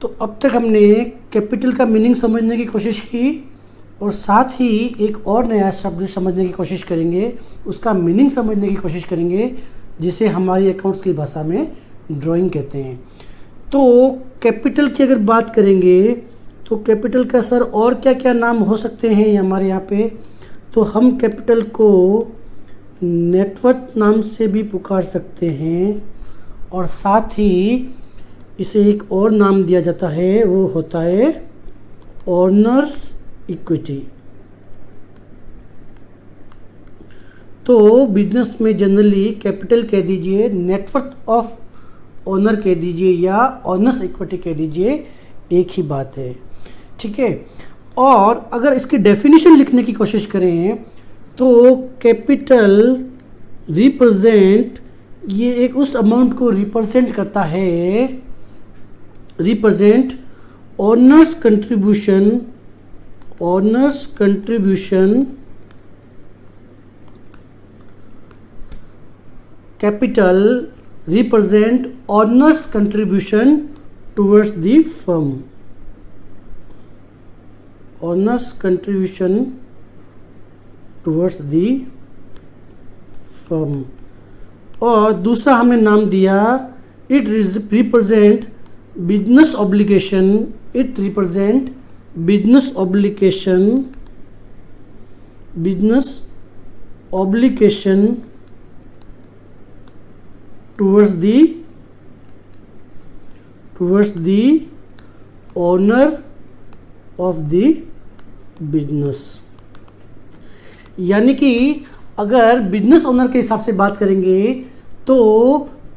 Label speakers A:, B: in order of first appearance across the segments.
A: तो अब तक हमने कैपिटल का मीनिंग समझने की कोशिश की और साथ ही एक और नया शब्द समझने की कोशिश करेंगे, उसका मीनिंग समझने की कोशिश करेंगे, जिसे हमारी अकाउंट्स की भाषा में ड्राइंग कहते हैं। तो कैपिटल की अगर बात करेंगे तो कैपिटल का सर और क्या क्या नाम हो सकते हैं हमारे यहाँ पे, तो हम कैपिटल को नेटवर्थ नाम से भी पुकार सकते हैं और साथ ही इसे एक और नाम दिया जाता है, वो होता है ओनर्स इक्विटी। तो बिजनेस में जनरली कैपिटल कह दीजिए, नेटवर्थ ऑफ ओनर कह दीजिए या ओनर्स इक्विटी कह दीजिए, एक ही बात है, ठीक है। और अगर इसकी डेफिनेशन लिखने की कोशिश करें तो कैपिटल रिप्रेजेंट, ये एक उस अमाउंट को रिप्रेजेंट करता है, represent owners contribution, owners contribution, capital represent owners contribution towards the firm, owners contribution towards the firm। और दूसरा हमने नाम दिया it represent business obligation, it represent business obligation, business obligation towards the owner of the business। यानी कि अगर business owner के हिसाब से बात करेंगे तो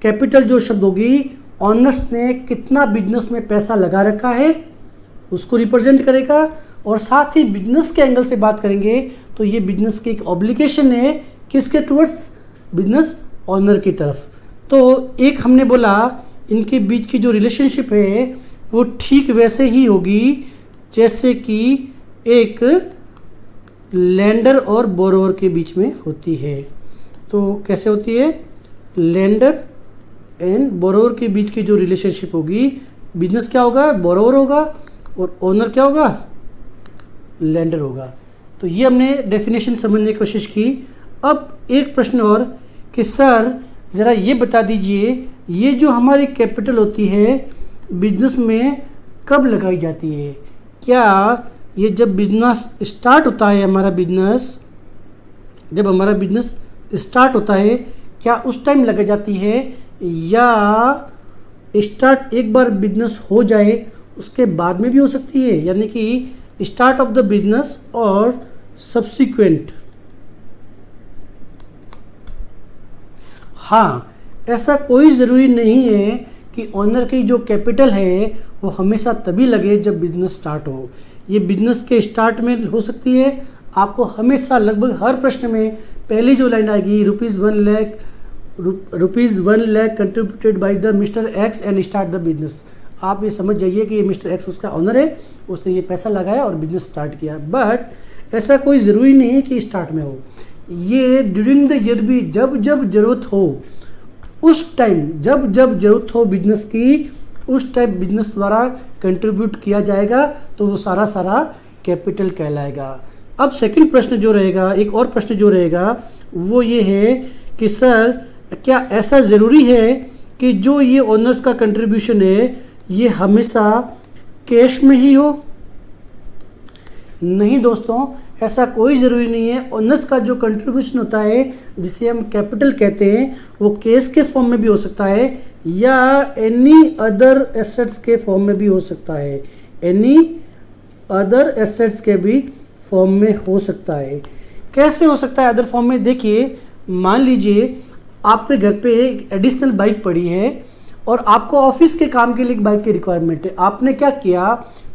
A: कैपिटल जो शब्द होगी, ओनर्स ने कितना बिजनेस में पैसा लगा रखा है उसको रिप्रेजेंट करेगा, और साथ ही बिजनेस के एंगल से बात करेंगे तो ये बिजनेस की एक ऑब्लिगेशन है किसके टुवर्ड्स, बिजनेस ओनर की तरफ। तो एक हमने बोला इनके बीच की जो रिलेशनशिप है वो ठीक वैसे ही होगी जैसे कि एक लेंडर और बोरोवर के बीच में होती है। तो कैसे होती है, लेंडर एंड बोरोवर के बीच की जो रिलेशनशिप होगी, बिजनेस क्या होगा, बोरोवर होगा, और ओनर क्या होगा, लेंडर होगा। तो ये हमने डेफिनेशन समझने की कोशिश की। अब एक प्रश्न और कि सर ज़रा ये बता दीजिए, ये जो हमारी कैपिटल होती है बिजनेस में कब लगाई जाती है? क्या ये जब बिजनेस स्टार्ट होता है, हमारा बिजनेस जब हमारा बिजनेस स्टार्ट होता है क्या उस टाइम लगाई जाती है, या स्टार्ट एक बार बिजनेस हो जाए उसके बाद में भी हो सकती है, यानी कि स्टार्ट ऑफ द बिजनेस और सब्सिक्वेंट? हाँ, ऐसा कोई ज़रूरी नहीं है कि ओनर की जो कैपिटल है वो हमेशा तभी लगे जब बिजनेस स्टार्ट हो। ये बिजनेस के स्टार्ट में हो सकती है। आपको हमेशा लगभग हर प्रश्न में पहली जो लाइन आएगी, rupees 1 lakh contributed by the mister x and start the business. आप ये समझ जाइए कि ये मिस्टर एक्स उसका ओनर है, उसने ये पैसा लगाया और बिजनेस स्टार्ट किया। बट ऐसा कोई ज़रूरी नहीं है कि स्टार्ट में हो, ये ड्यूरिंग द ईयर भी जब जब ज़रूरत हो उस टाइम, जब जब ज़रूरत हो बिजनेस की, उस टाइम बिजनेस द्वारा कंट्रीब्यूट किया जाएगा, तो वो सारा सारा कैपिटल कहलाएगा। अब सेकंड प्रश्न जो रहेगा, एक और प्रश्न जो रहेगा वो ये है कि सर क्या ऐसा ज़रूरी है कि जो ये ओनर्स का कंट्रीब्यूशन है ये हमेशा कैश में ही हो? नहीं दोस्तों, ऐसा कोई ज़रूरी नहीं है। ओनर्स का जो कंट्रीब्यूशन होता है जिसे हम कैपिटल कहते हैं वो कैश के फॉर्म में भी हो सकता है या एनी अदर एसेट्स के फॉर्म में भी हो सकता है, एनी अदर एसेट्स के भी फॉर्म में हो सकता है। कैसे हो सकता है अदर फॉर्म में? देखिए, मान लीजिए आपके घर पे एक एडिशनल बाइक पड़ी है और आपको ऑफिस के काम के लिए एक बाइक की रिक्वायरमेंट है। आपने क्या किया,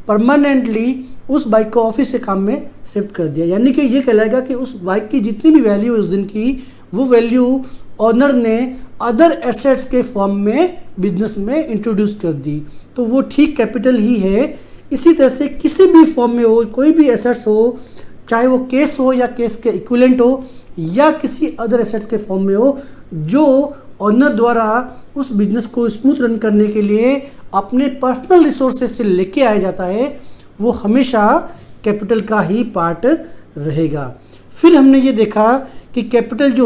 A: परमानेंटली उस बाइक को ऑफिस के काम में शिफ्ट कर दिया, यानी कि ये कहलाएगा कि उस बाइक की जितनी भी वैल्यू है उस दिन की, वो वैल्यू ऑनर ने अदर एसेट्स के फॉर्म में बिजनेस में इंट्रोड्यूस कर दी, तो वो ठीक कैपिटल ही है। इसी तरह से किसी भी फॉर्म में हो, कोई भी एसेट्स हो, चाहे वो केस हो या केस के इक्विवेलेंट हो या किसी अदर एसेट्स के फॉर्म में हो, जो ऑनर द्वारा उस बिजनेस को स्मूथ रन करने के लिए अपने पर्सनल रिसोर्सेज से लेके आया जाता है, वो हमेशा कैपिटल का ही पार्ट रहेगा। फिर हमने ये देखा कि कैपिटल जो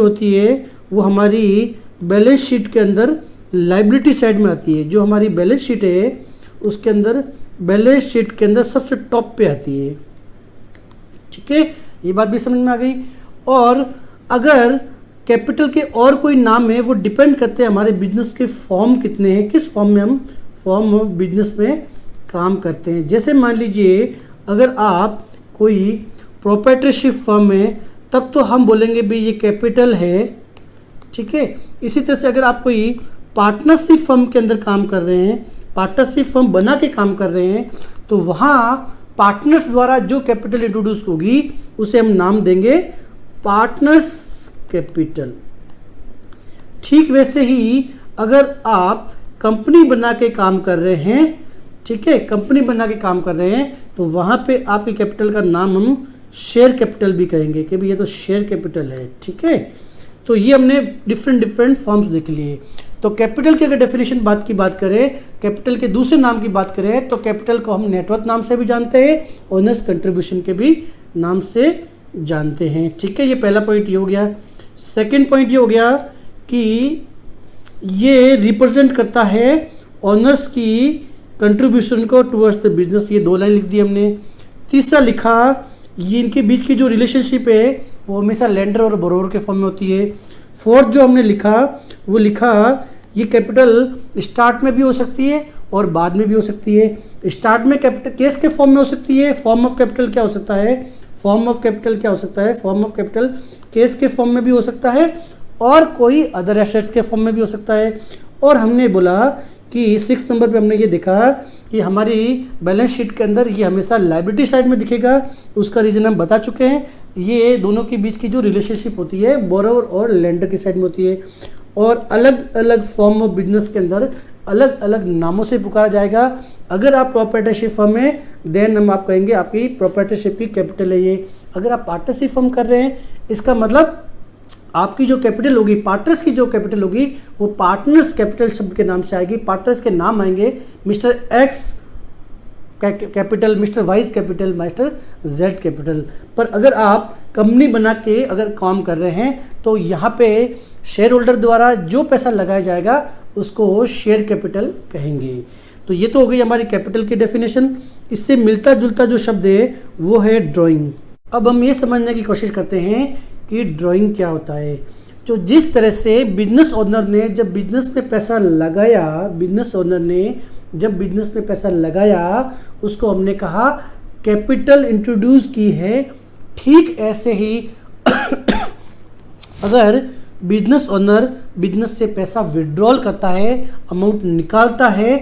A: होती है वो हमारी बैलेंस शीट के अंदर लायबिलिटी साइड में आती है। जो हमारी बैलेंस शीट है उसके अंदर बैलेंस शीट के अंदर सबसे टॉप पे आती है। ठीक है, ये बात भी समझ में आ गई। और अगर कैपिटल के और कोई नाम है वो डिपेंड करते हैं हमारे बिजनेस के फॉर्म कितने हैं, किस फॉर्म में हम फॉर्म ऑफ बिजनेस में काम करते हैं। जैसे मान लीजिए अगर आप कोई प्रोप्राइटरशिप फर्म है तब तो हम बोलेंगे भी ये कैपिटल है। ठीक है, इसी तरह से अगर आप कोई पार्टनरशिप फर्म के अंदर काम कर रहे हैं, पार्टनरशिप फर्म बना के काम कर रहे हैं, तो वहाँ पार्टनर्स द्वारा जो कैपिटल इंट्रोड्यूस होगी उसे हम नाम देंगे पार्टनर्स कैपिटल। ठीक वैसे ही अगर आप कंपनी बना के काम कर रहे हैं, ठीक है, कंपनी बना के काम कर रहे हैं, तो वहाँ पे आपके कैपिटल का नाम हम शेयर कैपिटल भी कहेंगे कि भाई ये तो शेयर कैपिटल है। ठीक है, तो ये हमने डिफरेंट फॉर्म्स देख लिए। तो कैपिटल की अगर डेफिनेशन की बात करें, कैपिटल के दूसरे नाम की बात करें, तो कैपिटल को हम नेटवर्थ नाम से भी जानते हैं, ओनर्स कंट्रीब्यूशन के भी नाम से जानते हैं। ठीक है, ये पहला पॉइंट ये हो गया। सेकंड पॉइंट ये हो गया कि ये रिप्रेजेंट करता है ओनर्स की कंट्रीब्यूशन को टुवर्ड्स द बिजनेस। ये 2 लाइन लिख दी हमने। तीसरा लिखा ये इनके बीच की जो रिलेशनशिप है वो हमेशा लेंडर और बोरोवर के फॉर्म में होती है। फोर्थ जो हमने लिखा वो लिखा ये कैपिटल स्टार्ट में भी हो सकती है और बाद में भी हो सकती है। स्टार्ट में कैपिटल केस के फॉर्म में हो सकती है। फॉर्म ऑफ कैपिटल क्या हो सकता है? फॉर्म ऑफ कैपिटल केस के फॉर्म में भी हो सकता है और कोई अदर एसेट्स के फॉर्म में भी हो सकता है। और हमने बोला कि 6 नंबर पे हमने ये देखा कि हमारी बैलेंस शीट के अंदर ये हमेशा लायबिलिटी साइड में दिखेगा। उसका रीज़न हम बता चुके हैं। ये दोनों के बीच की जो रिलेशनशिप होती है बोरोवर और लेंडर की साइड में होती है और अलग अलग फॉर्म ऑफ बिजनेस के अंदर अलग अलग नामों से पुकारा जाएगा। अगर आप प्रोप्राइटरशिप फर्म है देन हम आप कहेंगे आपकी प्रोप्राइटरशिप की कैपिटल है ये। अगर आप पार्टनरशिप फर्म कर रहे हैं इसका मतलब आपकी जो कैपिटल होगी, पार्टनर्स की जो कैपिटल होगी वो पार्टनर्स कैपिटल शब्द के नाम से आएगी। पार्टनर्स के नाम आएंगे mister x capital, mister wise capital, mister Z capital. पर अगर आप कंपनी बना के अगर काम कर रहे हैं तो यहाँ पे शेयर होल्डर द्वारा जो पैसा लगाया जाएगा उसको शेयर कैपिटल कहेंगे। तो ये तो हो गई हमारी कैपिटल की डेफिनेशन। इससे मिलता जुलता जो शब्द है वो है ड्राइंग। अब हम ये समझने की कोशिश करते हैं कि ड्राइंग क्या होता है। तो जिस तरह से बिजनेस ओनर ने जब बिजनेस में पैसा लगाया उसको हमने कहा कैपिटल इंट्रोड्यूस की है। ठीक ऐसे ही अगर बिजनेस ओनर बिजनेस से पैसा विड्रॉल करता है, अमाउंट निकालता है,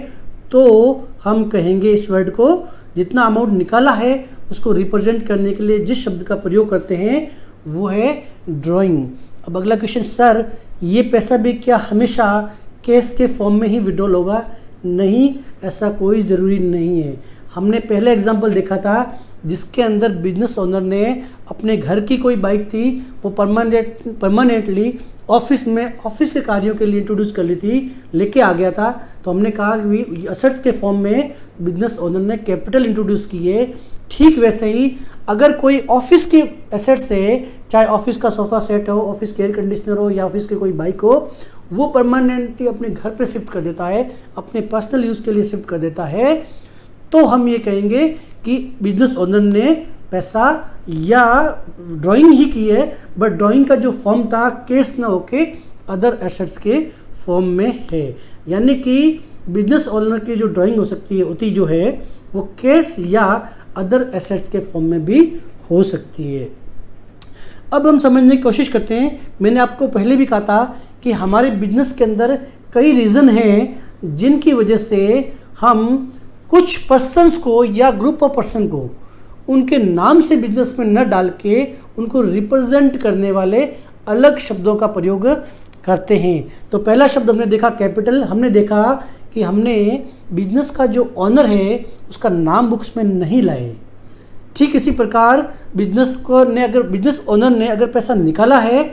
A: तो हम कहेंगे इस वर्ड को, जितना अमाउंट निकाला है उसको रिप्रेजेंट करने के लिए जिस शब्द का प्रयोग करते हैं वो है ड्राइंग। अब अगला क्वेश्चन, सर ये पैसा भी क्या हमेशा कैश के फॉर्म में ही विड्रॉल होगा? नहीं, ऐसा कोई ज़रूरी नहीं है। हमने पहले एग्जांपल देखा था जिसके अंदर बिजनेस ओनर ने अपने घर की कोई बाइक थी वो परमानेंटली ऑफिस के कार्यों के लिए इंट्रोड्यूस कर ली थी, लेके आ गया था। तो हमने कहा कि असेट्स के फॉर्म में बिजनेस ओनर ने कैपिटल इंट्रोड्यूस की है। ठीक वैसे ही अगर कोई ऑफिस के एसेट्स है, चाहे ऑफिस का सोफ़ा सेट हो, ऑफिस के एयर कंडीशनर हो या ऑफिस की कोई बाइक हो, वो परमानेंटली अपने घर पे शिफ्ट कर देता है, अपने पर्सनल यूज़ के लिए शिफ्ट कर देता है, तो हम ये कहेंगे कि बिजनेस ओनर ने पैसा या ड्राइंग ही की है, बट ड्राइंग का जो फॉर्म था कैश ना होके अदर एसेट्स के फॉर्म में है। यानी कि बिजनेस ओनर की जो ड्राइंग हो सकती है वो कैश या अदर एसेट्स के फॉर्म में भी हो सकती है। अब हम समझने की कोशिश करते हैं। मैंने आपको पहले भी कहा था कि हमारे बिजनेस के अंदर कई रीज़न हैं जिनकी वजह से हम कुछ पर्सन्स को या ग्रुप ऑफ पर्सन को उनके नाम से बिजनेस में न डाल के उनको रिप्रेजेंट करने वाले अलग शब्दों का प्रयोग करते हैं। तो पहला शब्द हमने देखा कैपिटल। हमने देखा कि हमने बिजनेस का जो ऑनर है उसका नाम बुक्स में नहीं लाए। ठीक इसी प्रकार बिजनेस ओनर ने अगर पैसा निकाला है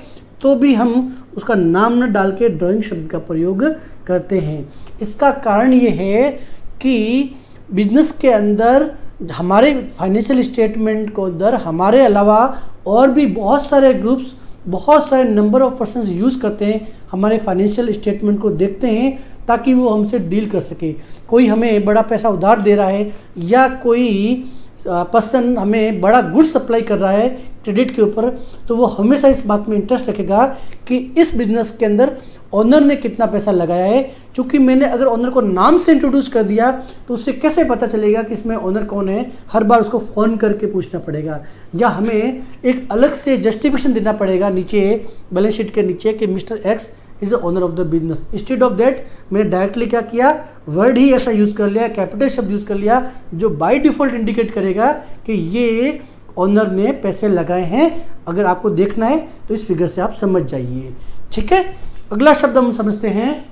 A: तो भी हम उसका नाम न डाल के ड्राइंग शब्द का प्रयोग करते हैं। इसका कारण ये है कि बिजनेस के अंदर हमारे फाइनेंशियल स्टेटमेंट को अंदर हमारे अलावा और भी बहुत सारे ग्रुप्स, बहुत सारे नंबर ऑफ पर्सन्स यूज़ करते हैं, हमारे फाइनेंशियल स्टेटमेंट को देखते हैं ताकि वो हमसे डील कर सके। कोई हमें बड़ा पैसा उधार दे रहा है या कोई पर्सन हमें बड़ा गुड्स सप्लाई कर रहा है क्रेडिट के ऊपर, तो वो हमेशा इस बात में इंटरेस्ट रखेगा कि इस बिजनेस के अंदर ऑनर ने कितना पैसा लगाया है। क्योंकि मैंने अगर ऑनर को नाम से इंट्रोड्यूस कर दिया तो उससे कैसे पता चलेगा कि इसमें ऑनर कौन है, हर बार उसको फ़ोन करके पूछना पड़ेगा या हमें एक अलग से जस्टिफिकेशन देना पड़ेगा नीचे बैलेंस शीट के नीचे कि mister x is the owner of the business. Instead of that मैंने डायरेक्टली क्या किया, वर्ड ही ऐसा यूज़ कर लिया, कैपिटल शब्द यूज़ कर लिया जो बाय डिफ़ॉल्ट इंडिकेट करेगा कि ये ओनर ने पैसे लगाए हैं। अगर आपको देखना है तो इस फिगर से आप समझ जाइए। ठीक है, अगला शब्द हम समझते हैं।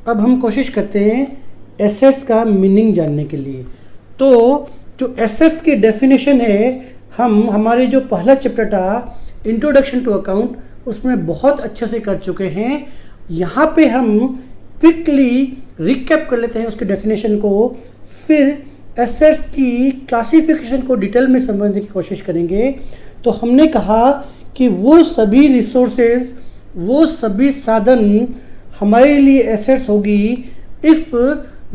A: अब हम कोशिश करते हैं एसेट्स का मीनिंग जानने के लिए। तो जो एसेट्स की डेफिनेशन है, हम हमारे जो पहला चैप्टर था इंट्रोडक्शन टू अकाउंट, उसमें बहुत अच्छे से कर चुके हैं। यहाँ पे हम क्विकली रिकैप कर लेते हैं उसके डेफिनेशन को, फिर एसेट्स की क्लासिफिकेशन को डिटेल में समझने की कोशिश करेंगे। तो हमने कहा कि वो सभी रिसोर्सेज, वो सभी साधन हमारे लिए एसेट्स होगी if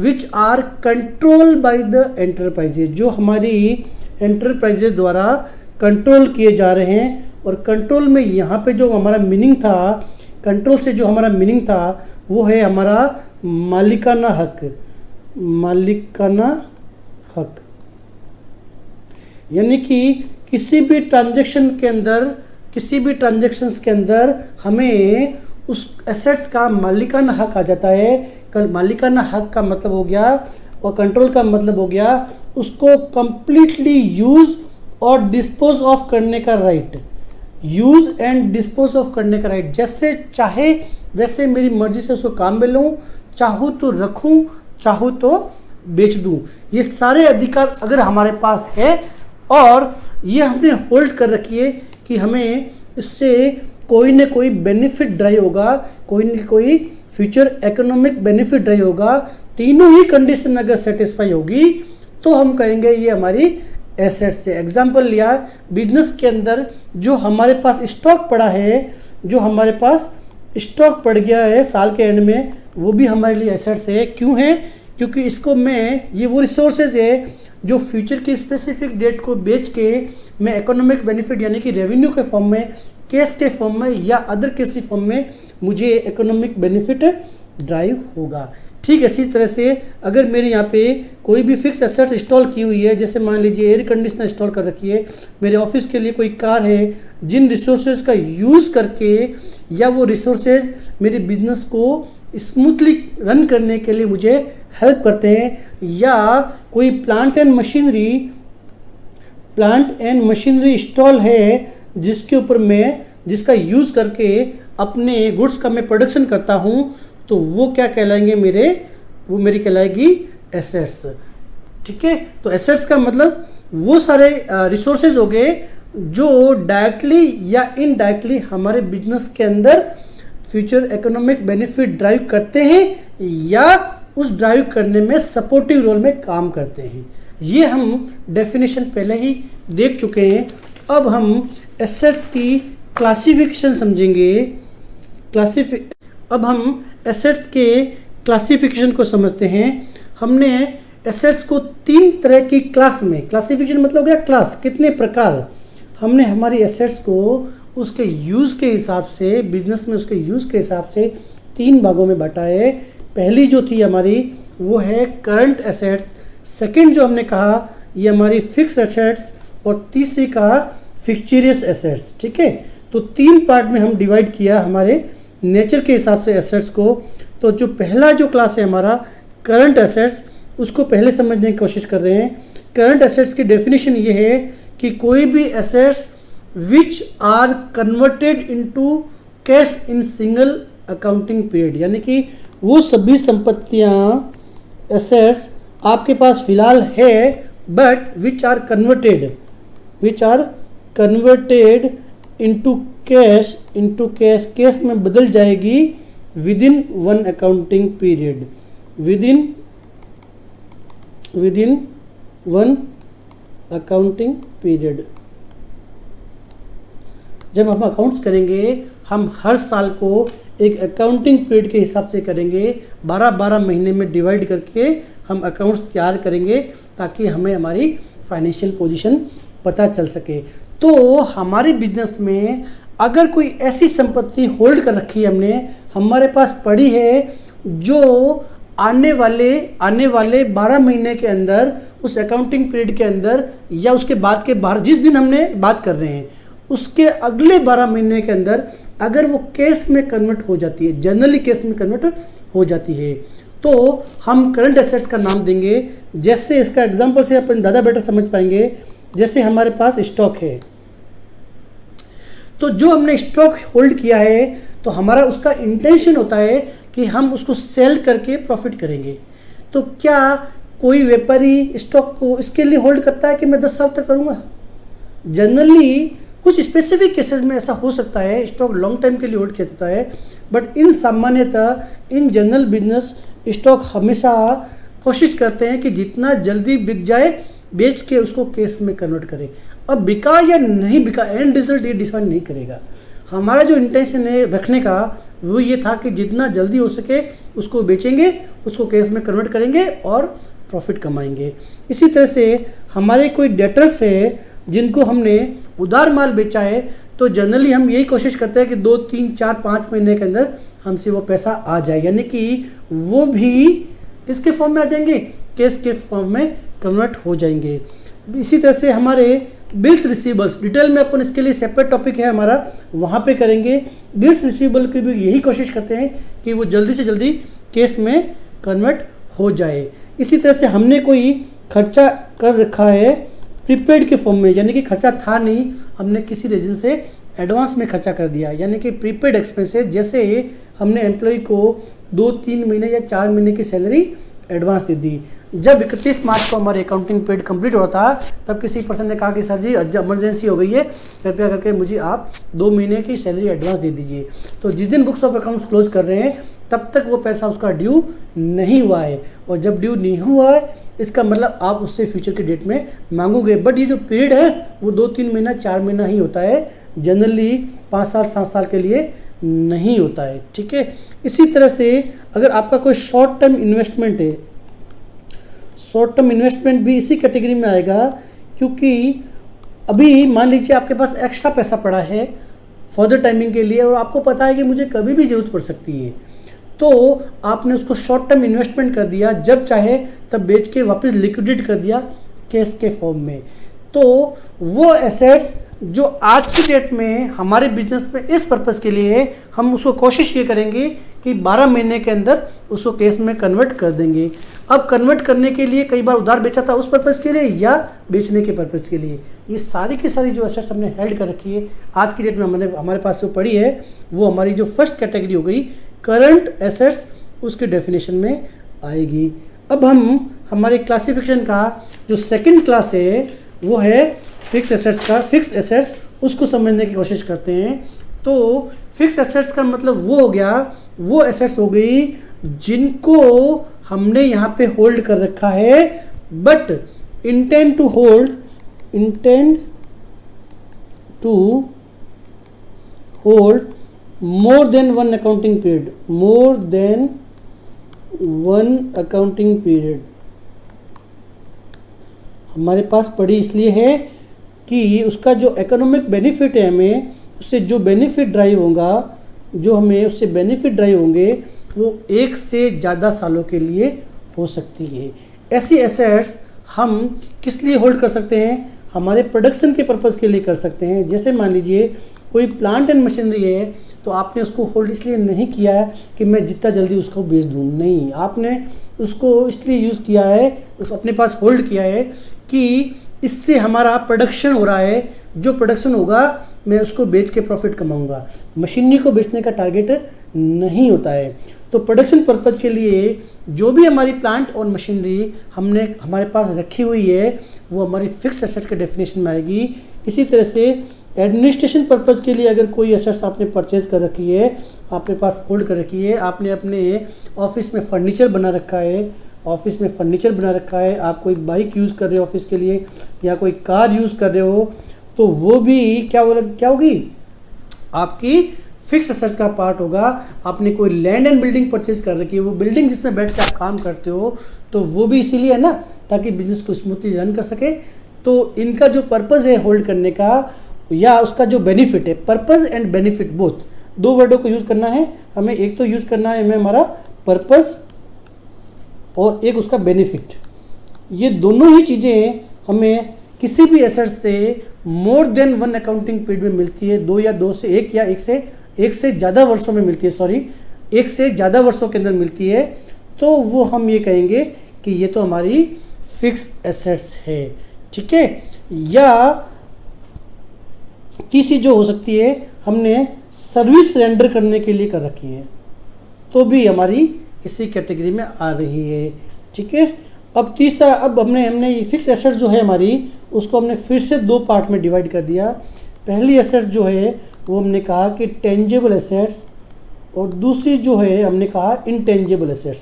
A: which are control by the enterprises, जो हमारी एंटरप्राइजेज द्वारा कंट्रोल किए जा रहे हैं। और कंट्रोल में यहाँ पे जो हमारा मीनिंग था, कंट्रोल से जो हमारा मीनिंग था वो है हमारा मालिकाना हक। मालिकाना हक यानी कि किसी भी ट्रांजैक्शन के अंदर, किसी भी ट्रांजैक्शंस के अंदर हमें उस एसेट्स का मालिकाना हक आ जाता है। मालिकाना हक का मतलब हो गया और कंट्रोल का मतलब हो गया उसको कंप्लीटली यूज़ और डिस्पोज ऑफ करने का right. Use and dispose of करने का राइट, जैसे चाहे वैसे मेरी मर्जी से उसको काम में लूँ, चाहूँ तो रखूँ, चाहूँ तो बेच दूँ। ये सारे अधिकार अगर हमारे पास है और ये हमने होल्ड कर रखी है कि हमें इससे कोई ना कोई बेनिफिट ड्राइव होगा, कोई ना कोई फ्यूचर इकोनॉमिक बेनिफिट ड्राइव होगा, तीनों ही कंडीशन अगर सेटिस्फाई होगी तो हम कहेंगे ये हमारी एसेट्स से। एग्जाम्पल लिया, बिजनेस के अंदर जो हमारे पास स्टॉक पड़ा है, जो हमारे पास स्टॉक पड़ गया है साल के एंड में, वो भी हमारे लिए एसेट्स है। क्यों है? क्योंकि इसको मैं, ये वो रिसोर्सेज है जो फ्यूचर की स्पेसिफिक डेट को बेच के मैं इकोनॉमिक बेनिफिट यानी कि रेवेन्यू के फॉर्म में, कैश के फॉर्म में या अदर किसी फॉर्म में मुझे इकोनॉमिक बेनिफिट ड्राइव होगा। ठीक इसी तरह से अगर मेरे यहाँ पे कोई भी फिक्स एसेट इंस्टॉल की हुई है, जैसे मान लीजिए एयर कंडीशनर इंस्टॉल कर रखी है, मेरे ऑफिस के लिए कोई कार है, जिन रिसोर्सेज का यूज़ करके या वो रिसोर्सेज मेरे बिजनेस को स्मूथली रन करने के लिए मुझे हेल्प करते हैं, या कोई प्लांट एंड मशीनरी इंस्टॉल है जिसके ऊपर मैं, जिसका यूज़ करके अपने गुड्स का मैं प्रोडक्शन करता हूँ, तो वो क्या कहलाएंगे मेरे, वो मेरी कहलाएगी एसेट्स। ठीक है, तो एसेट्स का मतलब वो सारे रिसोर्सेज हो गए जो डायरेक्टली या इनडायरेक्टली हमारे बिजनेस के अंदर फ्यूचर इकोनॉमिक बेनिफिट ड्राइव करते हैं या उस ड्राइव करने में सपोर्टिव रोल में काम करते हैं। ये हम डेफिनेशन पहले ही देख चुके हैं। अब हम एसेट्स की क्लासिफिकेशन समझेंगे। अब हम एसेट्स के क्लासिफिकेशन को समझते हैं। हमने एसेट्स को 3 तरह की क्लास में, क्लासिफिकेशन मतलब हो गया क्लास, कितने प्रकार, हमने हमारी एसेट्स को उसके यूज़ के हिसाब से, बिजनेस में उसके यूज़ के हिसाब से 3 भागों में बांटा है। पहली जो थी हमारी वो है करंट एसेट्स, सेकंड जो हमने कहा ये हमारी फिक्स एसेट्स, और तीसरी कहा फिक्चरियस एसेट्स। ठीक है, तो 3 पार्ट में हम डिवाइड किया हमारे नेचर के हिसाब से एसेट्स को। तो जो पहला जो क्लास है हमारा करंट एसेट्स, उसको पहले समझने की कोशिश कर रहे हैं। करंट एसेट्स की डेफिनेशन ये है कि कोई भी assets which are converted into cash in single accounting period, यानी कि वो सभी संपत्तियाँ, एसेट्स आपके पास फिलहाल है but which are converted into cash, cash में बदल जाएगी within one accounting period, within one accounting period. जब हम अकाउंट्स करेंगे हम हर साल को एक अकाउंटिंग पीरियड के हिसाब से करेंगे, 12-12 महीने में डिवाइड करके हम अकाउंट्स तैयार करेंगे ताकि हमें हमारी फाइनेंशियल पोजीशन पता चल सके। तो हमारे बिजनेस में अगर कोई ऐसी संपत्ति होल्ड कर रखी है हमने, हमारे पास पड़ी है, जो आने वाले 12 महीने के अंदर, उस अकाउंटिंग पीरियड के अंदर या उसके बाद के 12, जिस दिन हमने बात कर रहे हैं उसके अगले 12 महीने के अंदर अगर वो केस में कन्वर्ट हो जाती है, जनरली केस में कन्वर्ट हो जाती है, तो हम करंट एसेट्स का नाम देंगे। जैसे इसका एग्जांपल से अपन ज़्यादा बेटर समझ पाएंगे, जैसे हमारे पास स्टॉक है, तो जो हमने स्टॉक होल्ड किया है तो हमारा उसका इंटेंशन होता है कि हम उसको सेल करके प्रॉफिट करेंगे। तो क्या कोई व्यापारी स्टॉक को इसके लिए होल्ड करता है कि मैं 10 साल तक करूँगा? जनरली कुछ स्पेसिफिक केसेस में ऐसा हो सकता है, स्टॉक लॉन्ग टाइम के लिए होल्ड किया जाता है, बट इन सामान्यतः इन जनरल बिजनेस स्टॉक हमेशा कोशिश करते हैं कि जितना जल्दी बिक जाए बेच के उसको केस में कन्वर्ट करें। अब बिका या नहीं बिका एंड रिजल्ट ये डिसाइड नहीं करेगा। हमारा जो इंटेंशन है रखने का वो ये था कि जितना जल्दी हो सके उसको बेचेंगे, उसको केस में कन्वर्ट करेंगे और प्रॉफिट कमाएंगे। इसी तरह से हमारे कोई डेटर्स है जिनको हमने उधार माल बेचा है, तो जनरली हम यही कोशिश करते हैं कि 2, 3, 4, 5 महीने के अंदर हमसे वो पैसा आ जाए, यानी कि वो भी इसके फॉर्म में आ जाएंगे, केस के फॉर्म में कन्वर्ट हो जाएंगे। इसी तरह से हमारे बिल्स रिसीवेबल्स, डिटेल में अपन इसके लिए सेपरेट टॉपिक है हमारा, वहाँ पे करेंगे। बिल्स रिसीवेबल की भी यही कोशिश करते हैं कि वो जल्दी से जल्दी केस में कन्वर्ट हो जाए। इसी तरह से हमने कोई खर्चा कर रखा है प्रीपेड के फॉर्म में, यानी कि खर्चा था नहीं, हमने किसी रीजन से एडवांस में खर्चा कर दिया, यानी कि प्रीपेड एक्सपेंसेस। जैसे हमने एम्प्लॉय को 2-3 महीने या 4 महीने की सैलरी एडवांस दे दी। जब 31 मार्च को हमारे अकाउंटिंग पीरियड कंप्लीट हो रहा था, तब किसी पर्सन ने कहा कि सर जी इमरजेंसी हो गई है, कृपया करके मुझे आप 2 महीने की सैलरी एडवांस दे दीजिए। तो जिस दिन बुक्स ऑफ अकाउंट्स क्लोज कर रहे हैं तब तक वो पैसा उसका ड्यू नहीं हुआ है, और जब ड्यू नहीं हुआ है इसका मतलब आप उससे फ्यूचर की डेट में मांगोगे। बट ये जो पीरियड है वो 2-3 महीना 4 महीना ही होता है, जनरली 5 साल 7 साल के लिए नहीं होता है। ठीक है। इसी तरह से अगर आपका कोई शॉर्ट टर्म इन्वेस्टमेंट है, शॉर्ट टर्म इन्वेस्टमेंट भी इसी कैटेगरी में आएगा, क्योंकि अभी मान लीजिए आपके पास एक्स्ट्रा पैसा पड़ा है फर्दर टाइमिंग के लिए और आपको पता है कि मुझे कभी भी ज़रूरत पड़ सकती है, तो आपने उसको शॉर्ट टर्म इन्वेस्टमेंट कर दिया, जब चाहे तब बेच के वापस लिक्विडेट कर दिया कैश के फॉर्म में। तो वो एसेट्स जो आज की डेट में हमारे बिजनेस में इस पर्पज़ के लिए है, हम उसको कोशिश ये करेंगे कि 12 महीने के अंदर उसको केस में कन्वर्ट कर देंगे। अब कन्वर्ट करने के लिए कई बार उधार बेचा था उस पर्पज़ के लिए या बेचने के पर्पज़ के लिए, ये सारी की सारी जो एसेट्स हमने हेल्ड कर रखी है आज की डेट में हमारे पास जो पड़ी है वो हमारी जो फर्स्ट कैटेगरी हो गई करंट एसेट्स, उसके डेफिनेशन में आएगी। अब हम हमारे क्लासिफिकेशन का जो सेकंड क्लास है वो है फिक्स एसेट्स का। फिक्स एसेट्स उसको समझने की कोशिश करते हैं। तो फिक्स एसेट्स का मतलब वो हो गया, वो एसेट्स हो गई जिनको हमने यहाँ पे होल्ड कर रखा है, but intend to hold more than one accounting period. हमारे पास पड़ी इसलिए है कि उसका जो इकोनॉमिक बेनिफिट है, हमें उससे जो बेनिफिट ड्राइव होगा, जो हमें उससे बेनिफिट ड्राइव होंगे वो 1 से ज़्यादा सालों के लिए हो सकती है। ऐसी एसेट्स हम किस लिए होल्ड कर सकते हैं? हमारे प्रोडक्शन के पर्पज़ के लिए कर सकते हैं। जैसे मान लीजिए कोई प्लांट एंड मशीनरी है, तो आपने उसको होल्ड इसलिए नहीं किया है कि मैं जितना जल्दी उसको बेच दूँ, नहीं, आपने उसको इसलिए यूज़ किया है, अपने पास होल्ड किया है कि इससे हमारा प्रोडक्शन हो रहा है, जो प्रोडक्शन होगा मैं उसको बेच के प्रॉफिट कमाऊंगा। मशीनरी को बेचने का टारगेट नहीं होता है। तो प्रोडक्शन पर्पज़ के लिए जो भी हमारी प्लांट और मशीनरी हमने हमारे पास रखी हुई है वो हमारी फिक्स एसेट के डेफिनेशन में आएगी। इसी तरह से एडमिनिस्ट्रेशन पर्पज़ के लिए अगर कोई एसेट्स आपने परचेज कर रखी है, आपके पास होल्ड कर रखी है, आपने अपने ऑफिस में फर्नीचर बना रखा है, आप कोई बाइक यूज़ कर रहे हो ऑफिस के लिए या कोई कार यूज़ कर रहे हो, तो वो भी क्या होगी, आपकी फिक्स एसेट्स का पार्ट होगा। आपने कोई लैंड एंड बिल्डिंग परचेज कर रखी है, वो बिल्डिंग जिसमें बैठ के आप काम करते हो, तो वो भी इसीलिए है ना, ताकि बिजनेस को स्मूथली रन कर सके। तो इनका जो पर्पज़ है होल्ड करने का या उसका जो बेनिफिट है, पर्पज़ एंड बेनिफिट बोथ, दो वर्डों को यूज़ करना है हमें। एक तो यूज़ करना है हमें हमारा पर्पज़ और एक उसका बेनिफिट। ये दोनों ही चीज़ें हमें किसी भी एसेट से मोर देन वन अकाउंटिंग पीरियड में मिलती है, दो या दो से एक या एक से ज़्यादा वर्षों में मिलती है, एक से ज़्यादा वर्षों के अंदर मिलती है, तो वो हम ये कहेंगे कि ये तो हमारी फिक्स एसेट्स है, ठीक है। या तीसरी जो हो सकती है, हमने सर्विस रेंडर करने के लिए कर रखी है, तो भी हमारी इसी कैटेगरी में आ रही है, ठीक है। अब तीसरा, अब हमने ये फिक्स एसेट जो है हमारी, उसको हमने फिर से दो पार्ट में डिवाइड कर दिया। पहली एसेट जो है वो हमने कहा कि टेंजेबल एसेट्स, और दूसरी जो है हमने कहा इनटेंजेबल एसेट्स।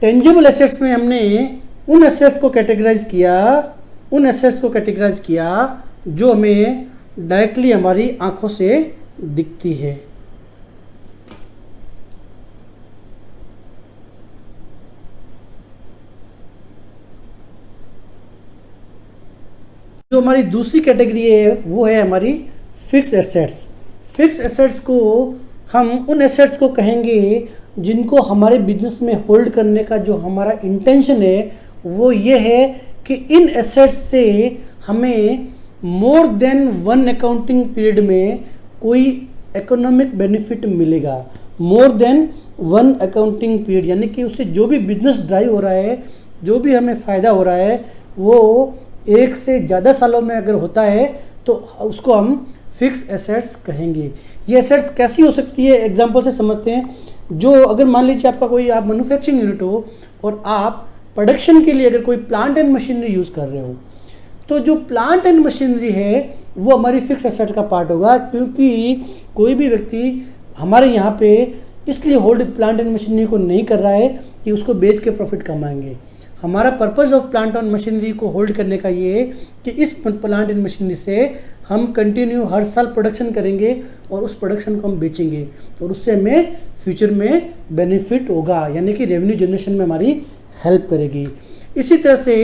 A: टेंजेबल एसेट्स में हमने उन एसेट्स को कैटेगराइज किया जो हमें डायरेक्टली हमारी आंखों से दिखती है। जो हमारी दूसरी कैटेगरी है वो है हमारी फिक्स एसेट्स। फिक्स एसेट्स को हम उन एसेट्स को कहेंगे जिनको हमारे बिजनेस में होल्ड करने का जो हमारा इंटेंशन है वो ये है कि इन एसेट्स से हमें मोर देन वन अकाउंटिंग पीरियड में कोई इकोनॉमिक बेनिफिट मिलेगा। मोर देन वन अकाउंटिंग पीरियड यानी कि उससे जो भी बिजनेस ड्राइव हो रहा है, जो भी हमें फ़ायदा हो रहा है, वो एक से ज़्यादा सालों में अगर होता है तो उसको हम फिक्स एसेट्स कहेंगे। ये एसेट्स कैसी हो सकती है, एग्जांपल से समझते हैं। जो अगर मान लीजिए आपका कोई आप मैन्युफैक्चरिंग यूनिट हो और आप प्रोडक्शन के लिए अगर कोई प्लांट एंड मशीनरी यूज़ कर रहे हो, तो जो प्लांट एंड मशीनरी है वो हमारी फिक्स एसेट का पार्ट होगा, क्योंकि कोई भी व्यक्ति हमारे यहाँ पे इसलिए होल्ड प्लांट एंड मशीनरी को नहीं कर रहा है कि उसको बेच के प्रॉफिट कमाएंगे। हमारा purpose of plant and machinery को होल्ड करने का ये है कि इस प्लांट एंड मशीनरी से हम कंटिन्यू हर साल प्रोडक्शन करेंगे और उस प्रोडक्शन को हम बेचेंगे और उससे हमें फ्यूचर में बेनिफिट होगा, यानी कि रेवेन्यू जनरेशन में हमारी हेल्प करेगी। इसी तरह से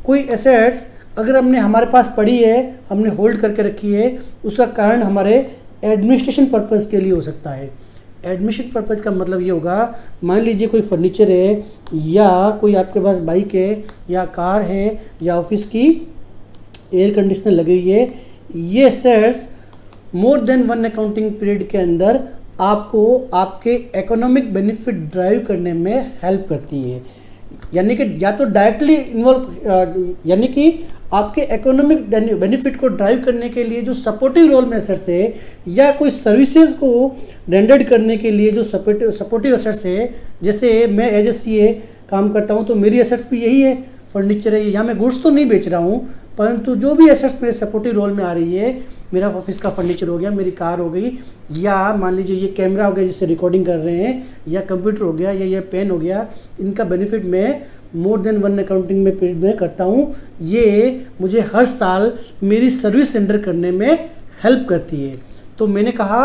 A: कोई एसेट्स अगर हमने हमारे पास पड़ी है, हमने होल्ड करके रखी है, उसका कारण हमारे एडमिनिस्ट्रेशन पर्पज़ के लिए हो सकता है। एडमिशन पर्पज़ का मतलब ये होगा, मान लीजिए कोई फर्नीचर है या कोई आपके पास बाइक है या कार है या ऑफिस की एयर कंडीशनर लगी हुई है, ये एसेट्स मोर देन वन अकाउंटिंग पीरियड के अंदर आपको आपके इकोनॉमिक बेनिफिट ड्राइव करने में हेल्प करती है। यानी कि या तो डायरेक्टली इन्वॉल्व, यानी कि आपके इकोनॉमिक बेनिफिट को ड्राइव करने के लिए जो सपोर्टिव रोल में एसेट्स है, या कोई सर्विसेज को रेंडर्ड करने के लिए जो सपोर्टिव एसेट्स है। जैसे मैं एज ए सीए काम करता हूँ तो मेरी एसेट्स भी यही है, फर्नीचर है, यहाँ मैं गुड्स तो नहीं बेच रहा हूँ, परंतु जो भी एसेट्स मेरे सपोर्टिव रोल में आ रही है, मेरा ऑफिस का फर्नीचर हो गया, मेरी कार हो गई, या मान लीजिए ये कैमरा हो गया जिससे रिकॉर्डिंग कर रहे हैं, या कंप्यूटर हो गया, या ये पेन हो गया, इनका बेनिफिट मैं मोर देन वन अकाउंटिंग में पीरियड में करता हूँ। ये मुझे हर साल मेरी सर्विस रेंडर करने में हेल्प करती है। तो मैंने कहा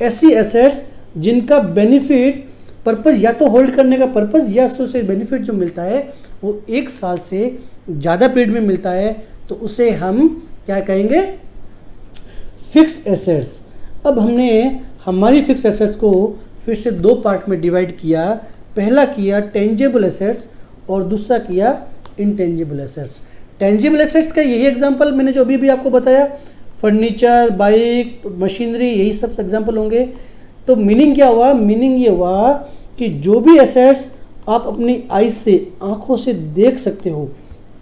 A: ऐसी एसेट्स जिनका बेनिफिट पर्पज़ या तो होल्ड करने का पर्पज़ या उससे बेनिफिट जो मिलता है वो एक साल से ज़्यादा पीरियड में मिलता है, तो उसे हम क्या कहेंगे, फिक्स एसेट्स। अब हमने हमारी फिक्स एसेट्स को फिर से दो पार्ट में डिवाइड किया। पहला किया टेंजेबल एसेट्स और दूसरा किया इनटेंजेबल एसेट्स। टेंजेबल एसेट्स का यही एग्जांपल मैंने जो अभी भी आपको बताया, फर्नीचर, बाइक, मशीनरी, यही सब एग्जांपल होंगे। तो मीनिंग क्या हुआ, मीनिंग ये हुआ कि जो भी एसेट्स आप अपनी आई से, आँखों से देख सकते हो,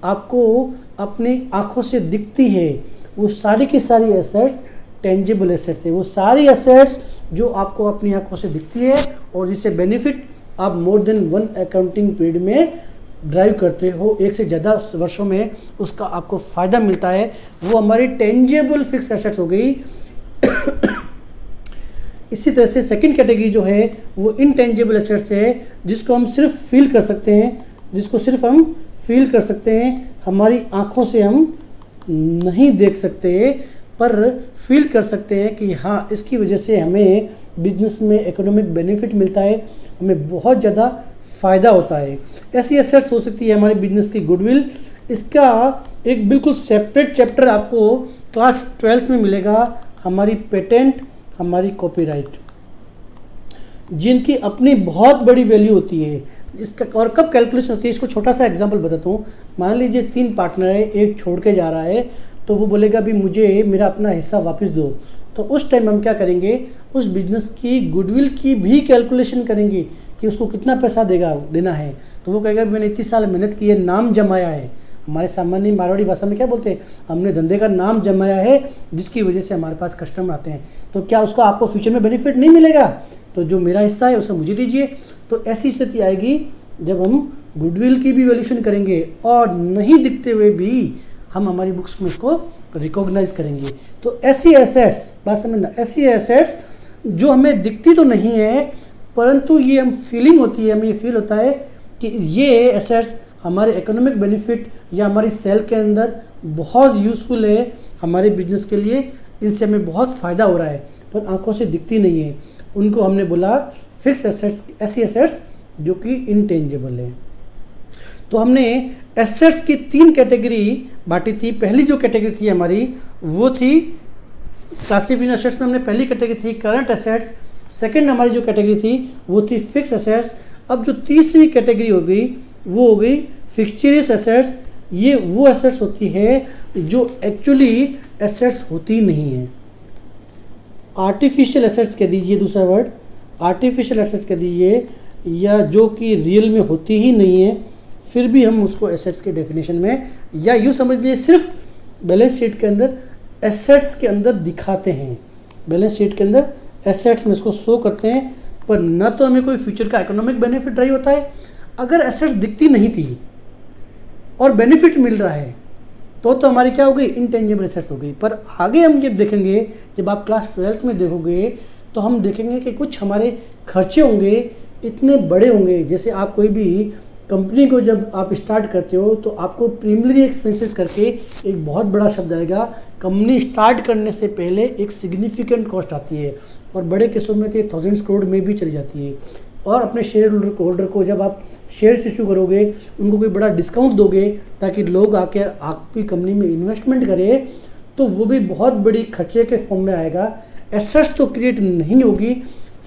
A: आपको अपनी आँखों से दिखती है, वो सारी की सारी एसेट्स टेंजिबल एसेट्स है। वो सारी एसेट्स जो आपको अपनी आंखों से दिखती है और जिससे बेनिफिट आप मोर देन 1 अकाउंटिंग पीरियड में ड्राइव करते हो, एक से ज़्यादा वर्षों में उसका आपको फ़ायदा मिलता है, वो हमारी टेंजिबल फिक्स एसेट्स हो गई। इसी तरह से सेकंड कैटेगरी जो है वो इनटेंजिबल एसेट्स है, जिसको हम सिर्फ फील कर सकते हैं, जिसको सिर्फ हम फील कर सकते हैं, हमारी आँखों से हम नहीं देख सकते, पर फील कर सकते हैं कि हाँ इसकी वजह से हमें बिजनेस में इकोनॉमिक बेनिफिट मिलता है, हमें बहुत ज़्यादा फ़ायदा होता है। ऐसी एसेट्स हो सकती है हमारे बिजनेस की गुडविल। इसका एक बिल्कुल सेपरेट चैप्टर आपको क्लास 12th में मिलेगा, हमारी पेटेंट, हमारी कॉपीराइट, जिनकी अपनी बहुत बड़ी वैल्यू होती है। इसका और कब कैलकुलेशन होती है, इसको छोटा सा एग्जांपल बताता हूँ। मान लीजिए 3 पार्टनर है, एक छोड़ के जा रहा है, तो वो बोलेगा भी मुझे मेरा अपना हिस्सा वापस दो। तो उस टाइम हम क्या करेंगे, उस बिज़नेस की गुडविल की भी कैलकुलेशन करेंगे कि उसको कितना पैसा देना है। तो वो कहेगा मैंने इतनी साल मेहनत की है, नाम जमाया है। हमारे सामान्य मारवाड़ी भाषा में क्या बोलते हैं, हमने धंधे का नाम जमाया है, जिसकी वजह से हमारे पास कस्टमर आते हैं। तो क्या उसका आपको फ्यूचर में बेनिफिट नहीं मिलेगा? तो जो मेरा हिस्सा है उसे मुझे दीजिए। तो ऐसी स्थिति आएगी जब हम गुडविल की भी वैल्यूएशन करेंगे और नहीं दिखते हुए भी हम हमारी बुक्स में उसको रिकॉग्नाइज करेंगे। तो ऐसी एसेट्स, बात समझना, ऐसी एसेट्स जो हमें दिखती तो नहीं है, परंतु ये हम फीलिंग होती है, हमें ये फील होता है कि ये एसेट्स हमारे इकोनॉमिक बेनिफिट या हमारी सेल के अंदर बहुत यूज़फुल है हमारे बिजनेस के लिए, इनसे हमें बहुत फ़ायदा हो रहा है, पर आंखों से दिखती नहीं है। उनको हमने बोला फिक्स एसेट्स, ऐसी एसेट्स जो कि इनटेंजिबल है। तो हमने एसेट्स की 3 कैटेगरी बांटी थी। पहली जो कैटेगरी थी हमारी वो थी क्लासिफिकेशन एसेट्स में, हमने पहली कैटेगरी थी करंट एसेट्स। सेकंड हमारी जो कैटेगरी थी वो थी फिक्स एसेट्स। अब जो तीसरी कैटेगरी हो गई वो हो गई फिक्चरियस एसेट्स। ये वो एसेट्स होती है जो एक्चुअली एसेट्स होती नहीं है, आर्टिफिशियल एसेट्स कह दीजिए, दूसरा वर्ड आर्टिफिशियल एसेट्स कह दीजिए, या जो कि रियल में होती ही नहीं है, फिर भी हम उसको एसेट्स के डेफिनेशन में, या यूँ समझ लीजिए सिर्फ बैलेंस शीट के अंदर एसेट्स के अंदर दिखाते हैं, बैलेंस शीट के अंदर एसेट्स में इसको शो करते हैं, पर न तो हमें कोई फ्यूचर का इकोनॉमिक बेनिफिट ड्राइव होता है। अगर एसेट्स दिखती नहीं थी और बेनिफिट मिल रहा है तो हमारी क्या हो गई, इनटेंजिबल एसेट्स हो गई। पर आगे हम जब देखेंगे, जब आप क्लास 12th में देखोगे तो हम देखेंगे कि कुछ हमारे खर्चे होंगे इतने बड़े होंगे। जैसे आप कोई भी कंपनी को जब आप स्टार्ट करते हो तो आपको प्रीमिलरी एक्सपेंसेस करके एक बहुत बड़ा शब्द आएगा। कंपनी स्टार्ट करने से पहले एक सिग्निफिकेंट कॉस्ट आती है और बड़े केसों में तो 1000 करोड़ में भी चली जाती है। और अपने शेयर होल्डर को जब आप शेयर इशू करोगे, उनको कोई बड़ा डिस्काउंट दोगे ताकि लोग आके आपकी कंपनी में इन्वेस्टमेंट करें, तो वो भी बहुत बड़ी खर्चे के फॉर्म में आएगा। एसेट्स तो क्रिएट नहीं होगी,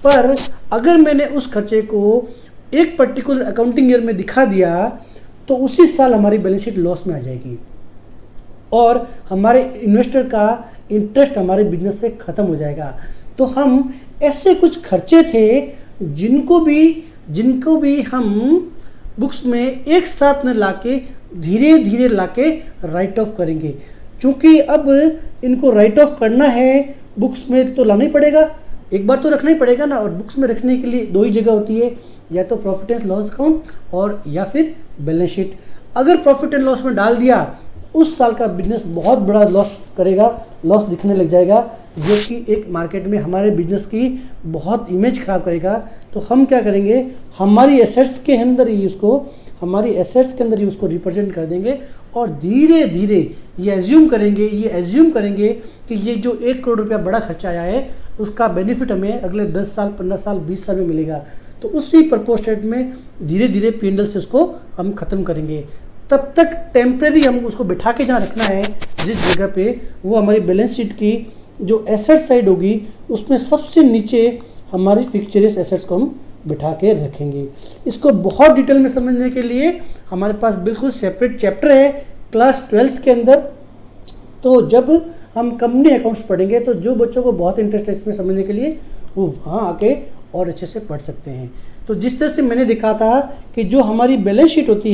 A: पर अगर मैंने उस खर्चे को एक पर्टिकुलर अकाउंटिंग ईयर में दिखा दिया तो उसी साल हमारी बैलेंस शीट लॉस में आ जाएगी और हमारे इन्वेस्टर का इंटरेस्ट हमारे बिजनेस से ख़त्म हो जाएगा। तो हम ऐसे कुछ खर्चे थे जिनको भी हम बुक्स में एक साथ न लाके धीरे धीरे लाके राइट ऑफ करेंगे। क्योंकि अब इनको राइट ऑफ करना है बुक्स में तो लाना ही पड़ेगा, एक बार तो रखना ही पड़ेगा ना। और बुक्स में रखने के लिए 2 ही जगह होती है, या तो प्रॉफिट एंड लॉस अकाउंट और या फिर बैलेंस शीट। अगर प्रॉफिट एंड लॉस में डाल दिया, उस साल का बिजनेस बहुत बड़ा लॉस करेगा, लॉस दिखने लग जाएगा, जो कि एक मार्केट में हमारे बिजनेस की बहुत इमेज खराब करेगा। तो हम क्या करेंगे, हमारी एसेट्स के अंदर ही उसको रिप्रेजेंट कर देंगे और धीरे धीरे ये एज्यूम करेंगे कि ये जो 1 करोड़ रुपया बड़ा खर्चा आया है उसका बेनिफिट हमें अगले 10 साल, 15 साल, 20 साल में मिलेगा। तो उसी प्रपोर्शनेट में धीरे धीरे P&L से उसको हम ख़त्म करेंगे। तब तक टेम्परेरी हम उसको बिठा के जहाँ रखना है जिस जगह पे, वो हमारी बैलेंस शीट की जो एसेट साइड होगी उसमें सबसे नीचे हमारी फिक्चरियस एसेट्स को हम बिठा के रखेंगे। इसको बहुत डिटेल में समझने के लिए हमारे पास बिल्कुल सेपरेट चैप्टर है क्लास 12th के अंदर। तो जब हम कंपनी अकाउंट्स पढ़ेंगे तो जो बच्चों को बहुत इंटरेस्ट है इसमें समझने के लिए, वो वहाँ आके और अच्छे से पढ़ सकते हैं। तो जिस तरह से मैंने देखा था कि जो हमारी बैलेंस शीट होती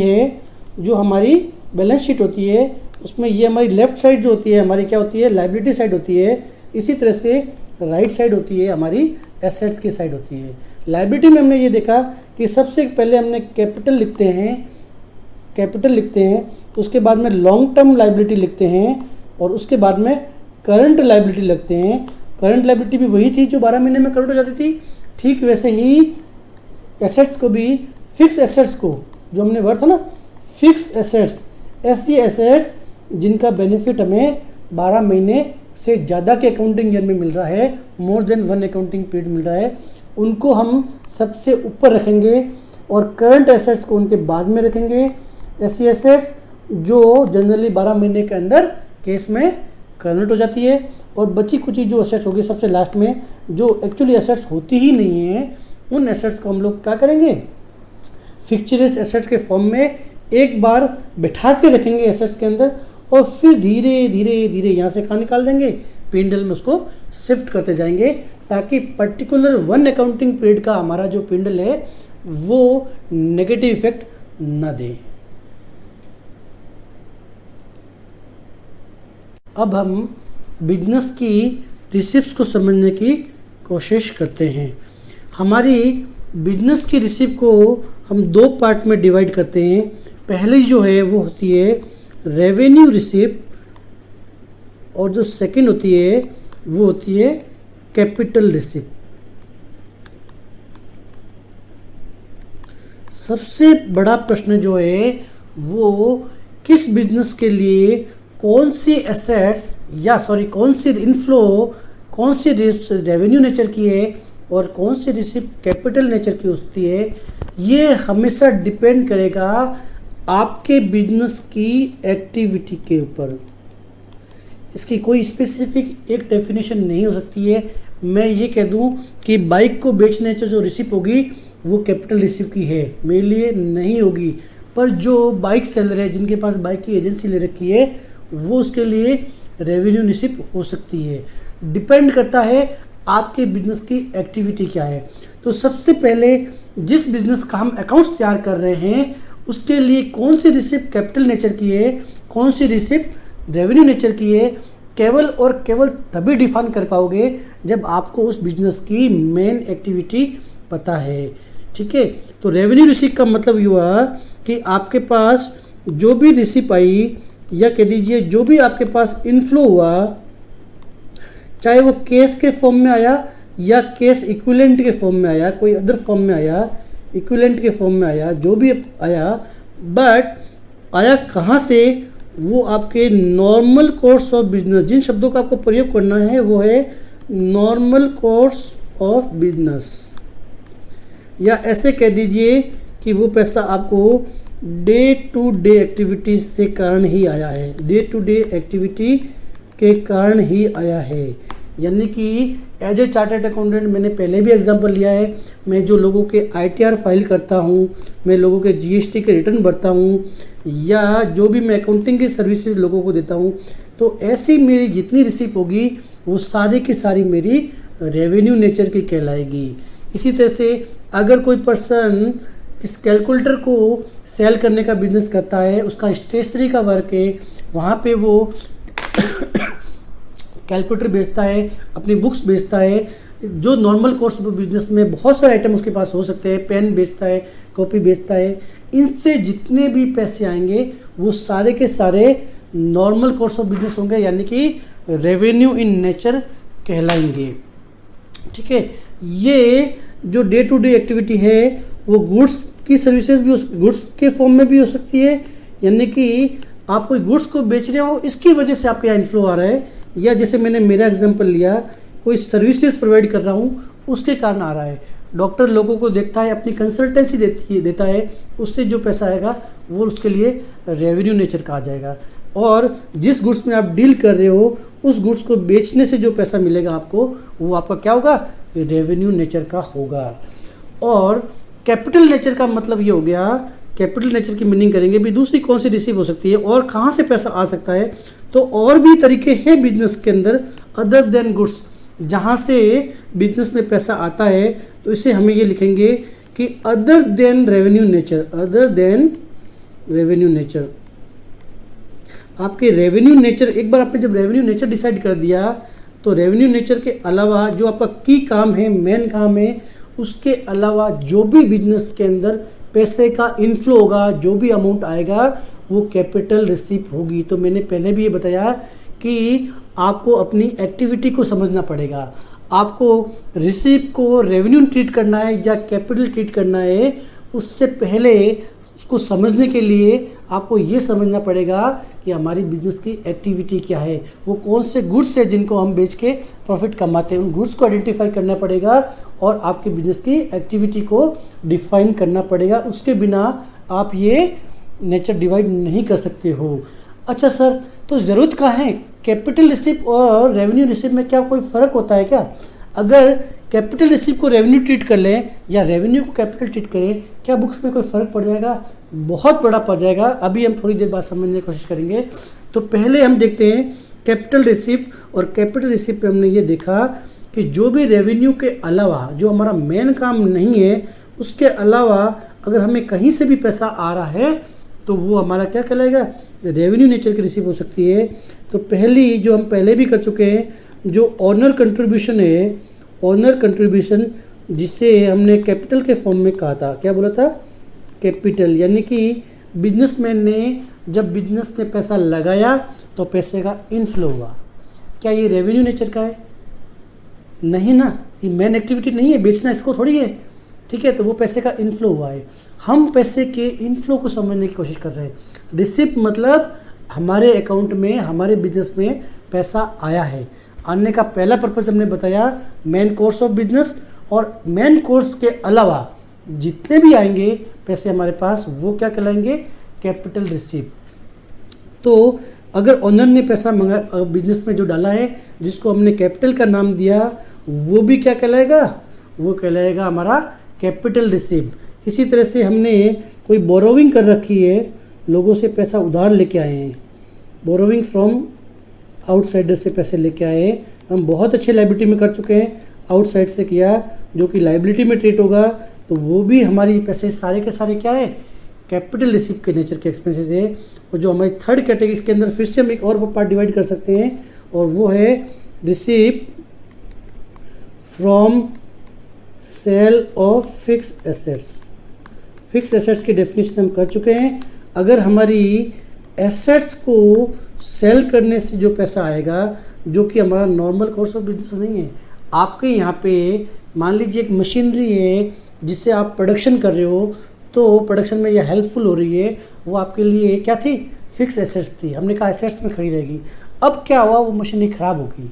A: है, उसमें ये हमारी लेफ़्ट साइड जो होती है हमारी क्या होती है, लायबिलिटी साइड होती है। इसी तरह से राइट साइड होती है हमारी एसेट्स की साइड होती है। लायबिलिटी में हमने ये देखा कि सबसे पहले हमने कैपिटल लिखते हैं, उसके बाद में लॉन्ग टर्म लायबिलिटी लिखते हैं और उसके बाद में करंट लायबिलिटी लिखते हैं। करंट लायबिलिटी भी वही थी जो 12 महीने में करंट हो जाती थी। ठीक वैसे ही एसेट्स को भी, फिक्स एसेट्स को, जो हमने वर्ड था ना फिक्स एसेट्स, ऐसी एसेट्स जिनका बेनिफिट हमें 12 महीने से ज़्यादा के अकाउंटिंग ईयर में मिल रहा है, मोर देन 1 अकाउंटिंग पीरियड मिल रहा है, उनको हम सबसे ऊपर रखेंगे और करंट एसेट्स को उनके बाद में रखेंगे। ऐसी एसेट्स जो जनरली 12 महीने के अंदर केस में करंट हो जाती है, और बची कुची जो एसेट्स होगी सबसे लास्ट में, जो एक्चुअली एसेट्स होती ही नहीं है, उन एसेट्स को हम लोग क्या करेंगे, फिक्चरस एसेट्स के फॉर्म में एक बार बैठा के रखेंगे एसेट्स के अंदर, और फिर धीरे धीरे यहाँ से कहाँ निकाल देंगे, पिंडल में उसको शिफ्ट करते जाएंगे, ताकि पर्टिकुलर 1 अकाउंटिंग पीरियड का हमारा जो पिंडल है वो नेगेटिव इफेक्ट ना दे। अब हम बिजनेस की रिसिप्ट्स को समझने की कोशिश करते हैं। हमारी बिजनेस की रिसिप्ट को हम 2 पार्ट में डिवाइड करते हैं। पहली जो है वो होती है रेवेन्यू रिसिप्ट, और जो सेकंड होती है वो होती है कैपिटल रिसिप्ट। सबसे बड़ा प्रश्न जो है वो किस बिजनेस के लिए कौन सी एसेट्स कौन सी इनफ्लो, कौन सी रेवेन्यू नेचर की है और कौन सी रिसिप्ट कैपिटल नेचर की होती है, ये हमेशा डिपेंड करेगा आपके बिजनेस की एक्टिविटी के ऊपर। इसकी कोई स्पेसिफिक एक डेफिनेशन नहीं हो सकती है। मैं ये कह दूं कि बाइक को बेचने से जो रिसिप्ट होगी वो कैपिटल रिसिप्ट की है, मेरे लिए नहीं होगी, पर जो बाइक सेलर है जिनके पास बाइक की एजेंसी ले रखी है वो उसके लिए रेवेन्यू रिसिप्ट हो सकती है। डिपेंड करता है आपके बिजनेस की एक्टिविटी क्या है। तो सबसे पहले जिस बिजनेस का हम अकाउंट्स तैयार कर रहे हैं उसके लिए कौन सी रिसिप्ट कैपिटल नेचर की है, कौन सी रिसिप्ट रेवेन्यू नेचर की है, केवल और केवल तभी डिफाइन कर पाओगे जब आपको उस बिजनेस की मेन एक्टिविटी पता है। ठीक है, तो रेवेन्यू रिसिप्ट का मतलब ये हुआ कि आपके पास जो भी रिसिप्ट आई, या कह दीजिए जो भी आपके पास इनफ्लो हुआ, चाहे वो कैश के फॉर्म में आया या कैश इक्विवेलेंट के फॉर्म में आया, कोई अदर फॉर्म में आया, इक्विवेलेंट के फॉर्म में आया, जो भी आया, बट आया कहाँ से, वो आपके नॉर्मल कोर्स ऑफ बिजनेस, जिन शब्दों का आपको प्रयोग करना है वो है नॉर्मल कोर्स ऑफ बिजनेस, या ऐसे कह दीजिए कि वो पैसा आपको डे टू डे एक्टिविटी से कारण ही आया है, डे टू डे एक्टिविटी के कारण ही आया है। यानी कि एज ए चार्टर्ड अकाउंटेंट, मैंने पहले भी एग्जांपल लिया है, मैं जो लोगों के ITR फाइल करता हूँ, मैं लोगों के GST के रिटर्न भरता हूँ, या जो भी मैं अकाउंटिंग की सर्विसेज लोगों को देता हूँ, तो ऐसी मेरी जितनी रिसिप्ट होगी वो सारी की सारी मेरी रेवेन्यू नेचर की कहलाएगी। इसी तरह से अगर कोई पर्सन इस कैलकुलेटर को सेल करने का बिजनेस करता है, उसका स्टेशनरी का वर्क है, वहाँ पे वो कैलकुलेटर बेचता है, अपनी बुक्स बेचता है, जो नॉर्मल कोर्स बिजनेस में बहुत सारे आइटम उसके पास हो सकते हैं, पेन बेचता है, कॉपी बेचता है, इनसे जितने भी पैसे आएंगे वो सारे के सारे नॉर्मल कोर्स ऑफ बिजनेस होंगे, यानी कि रेवेन्यू इन नेचर कहलाएंगे। ठीक है, ये जो डे टू डे एक्टिविटी है वो गुड्स की सर्विसेज भी गुड्स के फॉर्म में भी हो सकती है, यानी कि आप कोई गुड्स को बेच रहे हो, इसकी वजह से आपके यहाँ इनफ्लो आ रहा है, या जैसे मैंने मेरा एग्जांपल लिया, कोई सर्विसेज प्रोवाइड कर रहा हूँ उसके कारण आ रहा है। डॉक्टर लोगों को देखता है, अपनी कंसल्टेंसी देता है, उससे जो पैसा आएगा वो उसके लिए रेवेन्यू नेचर का आ जाएगा। और जिस गुड्स में आप डील कर रहे हो उस गुड्स को बेचने से जो पैसा मिलेगा आपको, वो आपका क्या होगा, रेवेन्यू नेचर का होगा। और कैपिटल नेचर का मतलब ये हो गया, कैपिटल नेचर की मीनिंग करेंगे भी दूसरी कौन सी रिसीव हो सकती है और कहाँ से पैसा आ सकता है। तो और भी तरीके हैं बिजनेस के अंदर अदर देन गुड्स, जहाँ से बिजनेस में पैसा आता है, तो इसे हमें ये लिखेंगे कि other than revenue nature, other than revenue nature. आपके रेवेन्यू नेचर, एक बार आपने जब रेवेन्यू नेचर डिसाइड कर दिया तो रेवेन्यू नेचर के अलावा जो आपका की काम है, मेन काम है, उसके अलावा जो भी बिजनेस के अंदर पैसे का इनफ्लो होगा, जो भी अमाउंट आएगा, वो कैपिटल रिसीप होगी। तो मैंने पहले भी ये बताया कि आपको अपनी एक्टिविटी को समझना पड़ेगा। आपको रिसीप को रेवेन्यू ट्रीट करना है या कैपिटल ट्रीट करना है, उससे पहले उसको समझने के लिए आपको ये समझना पड़ेगा कि हमारी बिजनेस की एक्टिविटी क्या है, वो कौन से गुड्स है जिनको हम बेच के प्रॉफिट कमाते हैं। उन गुड्स को आइडेंटिफाई करना पड़ेगा और आपके बिजनेस की एक्टिविटी को डिफाइन करना पड़ेगा। उसके बिना आप ये नेचर डिवाइड नहीं कर सकते हो। अच्छा सर, तो ज़रूरत कहाँ है? कैपिटल रिसीप और रेवेन्यू रिसीप में क्या कोई फ़र्क होता है क्या? अगर कैपिटल रिसीप को रेवेन्यू ट्रीट कर लें या रेवेन्यू को कैपिटल ट्रीट करें, क्या बुक्स में कोई फ़र्क पड़ जाएगा? बहुत बड़ा पड़ जाएगा। अभी हम थोड़ी देर बाद समझने की कोशिश करेंगे। तो पहले हम देखते हैं कैपिटल रिसीप और कैपिटल रिसीप पे हमने ये देखा कि जो भी रेवेन्यू के अलावा, जो हमारा मेन काम नहीं है, उसके अलावा अगर हमें कहीं से भी पैसा आ रहा है तो वो हमारा क्या कहलाएगा? रेवेन्यू नेचर की रिसीप हो सकती है। तो पहली जो हम पहले भी कर चुके हैं, जो ऑनर कंट्रीब्यूशन है, ऑनर कंट्रीब्यूशन, जिसे हमने कैपिटल के फॉर्म में कहा था, क्या बोला था? कैपिटल। यानी कि बिजनेसमैन ने जब बिजनेस में पैसा लगाया तो पैसे का इनफ्लो हुआ। क्या ये रेवेन्यू नेचर का है? नहीं ना, ये मेन एक्टिविटी नहीं है, बेचना इसको थोड़ी है। ठीक है, तो वो पैसे का इनफ्लो हुआ है। हम पैसे के इनफ्लो को समझने की कोशिश कर रहे हैं। रिसिप्ट मतलब हमारे अकाउंट में, हमारे बिजनेस में पैसा आया है। आने का पहला पर्पस हमने बताया मेन कोर्स ऑफ बिजनेस, और मेन कोर्स के अलावा जितने भी आएंगे पैसे हमारे पास, वो क्या कहलाएंगे? Capital receipt. तो अगर ओनर ने पैसा मंगा बिजनेस में जो डाला है, जिसको हमने कैपिटल का नाम दिया, वो भी क्या कहलाएगा? वो कहलाएगा हमारा कैपिटल रिसीप। इसी तरह से हमने कोई बोरोविंग कर रखी है, लोगों से पैसा उधार लेके आए हैं, बोरोविंग फ्रॉम आउटसाइडर से पैसे लेके आए, हम बहुत अच्छे लाइबिलिटी में कर चुके हैं, आउटसाइड से किया जो कि लाइबिलिटी में ट्रीट होगा, तो वो भी हमारी पैसे सारे के सारे क्या है? कैपिटल रिसीप के नेचर के एक्सपेंसेस है। और जो हमारी थर्ड कैटेगरी, इसके अंदर फिर से हम एक और पार्ट डिवाइड कर सकते हैं, और वो है receipt from sale of fix assets. Fix assets की डेफिनेशन हम कर चुके हैं। अगर हमारी एसेट्स को सेल करने से जो पैसा आएगा, जो कि हमारा नॉर्मल कोर्स ऑफ बिजनेस नहीं है, आपके यहाँ पे मान लीजिए एक मशीनरी है जिससे आप प्रोडक्शन कर रहे हो, तो प्रोडक्शन में यह हेल्पफुल हो रही है, वो आपके लिए क्या थी? फिक्स एसेट्स थी। हमने कहा एसेट्स में खड़ी रहेगी। अब क्या हुआ? वो मशीनरी ख़राब हो गई